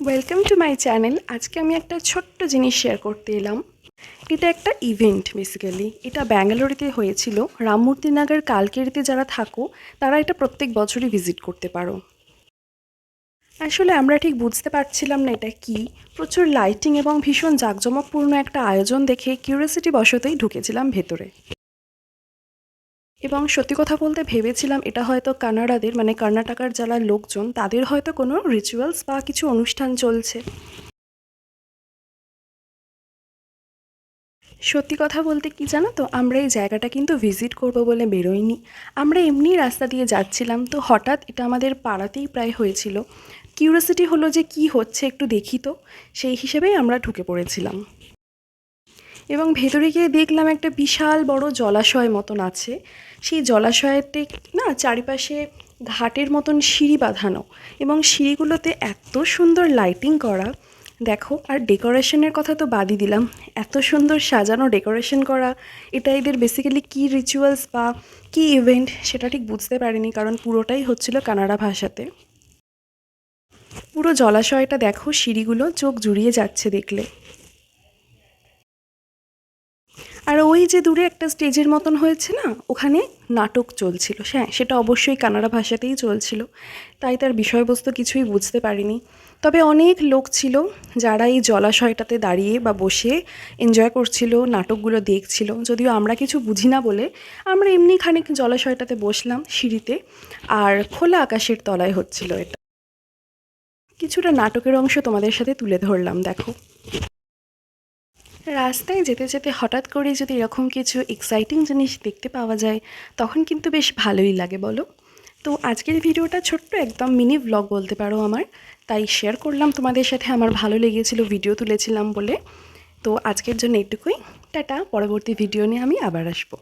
Welcome to my channel. আজকে আমি একটা ছোট্ট জিনিস শেয়ার করতে এলাম। এটা একটা ইভেন্ট বেসিক্যালি। এটা ব্যাঙ্গালোরেতে হয়েছিল। রামমূর্তিনগর কালকেরিতে যারা থাকো তারা এটা প্রত্যেক বছরই ভিজিট করতে পারো। আসলে আমরা ঠিক বুঝতে পারছিলাম না এটা কি। প্রচুর লাইটিং এবং ভীষণ জাঁকজমকপূর্ণ একটা আয়োজন দেখে কিউরিওসিটি বশতই ঢুকেছিলাম ভেতরে। এবং সত্যি কথা বলতে ভেবেছিলাম এটা হয়তো কানাডাদের মানে কর্ণাটকার যারা লোকজন তাদের হয়তো কোনো রিচুয়ালস বা কিছু অনুষ্ঠান চলছে। সত্যি কথা বলতে কি জানো তো, আমরা এই জায়গাটা কিন্তু ভিজিট করব বলে বেরোইনি। আমরা এমনি রাস্তা দিয়ে যাচ্ছিলাম, তো হঠাৎ এটা আমাদের পাড়াতেই প্রায় হয়েছিল। কিউরিওসিটি হলো যে কি হচ্ছে একটু দেখি তো, সেই হিসেবেই আমরা ঢুকে পড়েছিলাম। এবং ভেতরে গিয়ে দেখলাম একটা বিশাল বড় জলাশয় মতন আছে। সেই জলাশয়তে না চারিপাশে ঘাটের মতন সিঁড়ি বাঁধানো, এবং সিঁড়িগুলোতে এত সুন্দর লাইটিং করা। দেখো, আর ডেকোরেশনের কথা তো বাদই দিলাম। এত সুন্দর সাজানো ডেকোরেশন করা, এটা এদের বেসিক্যালি কী রিচুয়ালস বা কী ইভেন্ট সেটা ঠিক বুঝতে পারিনি, কারণ পুরোটাই হচ্ছিল কানাডা ভাষাতে। পুরো জলাশয়টা দেখো, সিঁড়িগুলো চোখ জুড়িয়ে যাচ্ছে দেখলে। আর ওই যে দূরে একটা স্টেজের মতন হয়েছে না, ওখানে নাটক চলছিল। হ্যাঁ, সেটা অবশ্যই কানাডা ভাষাতেই চলছিল, তাই তার বিষয়বস্তু কিছুই বুঝতে পারিনি। তবে অনেক লোক ছিল যারা এই জলাশয়টাতে দাঁড়িয়ে বা বসে এনজয় করছিল, নাটকগুলো দেখছিল। যদিও আমরা কিছু বুঝি না বলে আমরা এমনি খানিক জলাশয়টাতে বসলাম সিঁড়িতে, আর খোলা আকাশের তলায় হচ্ছিল এটা। কিছুটা নাটকের অংশ তোমাদের সাথে তুলে ধরলাম, দেখো। রাস্তায় যেতে যেতে হঠাৎ করে যদি এরকম কিছু এক্সাইটিং জিনিস দেখতে পাওয়া যায়, তখন কিন্তু বেশ ভালোই লাগে, বলো। তো আজকের ভিডিওটা ছোট্ট একদম মিনি ব্লগ বলতে পারো আমার, তাই শেয়ার করলাম তোমাদের সাথে। আমার ভালো লেগেছিল, ভিডিও তুলেছিলাম বলে। তো আজকের জন্য এটুকুই। টাটা, পরবর্তী ভিডিও নিয়ে আমি আবার আসবো।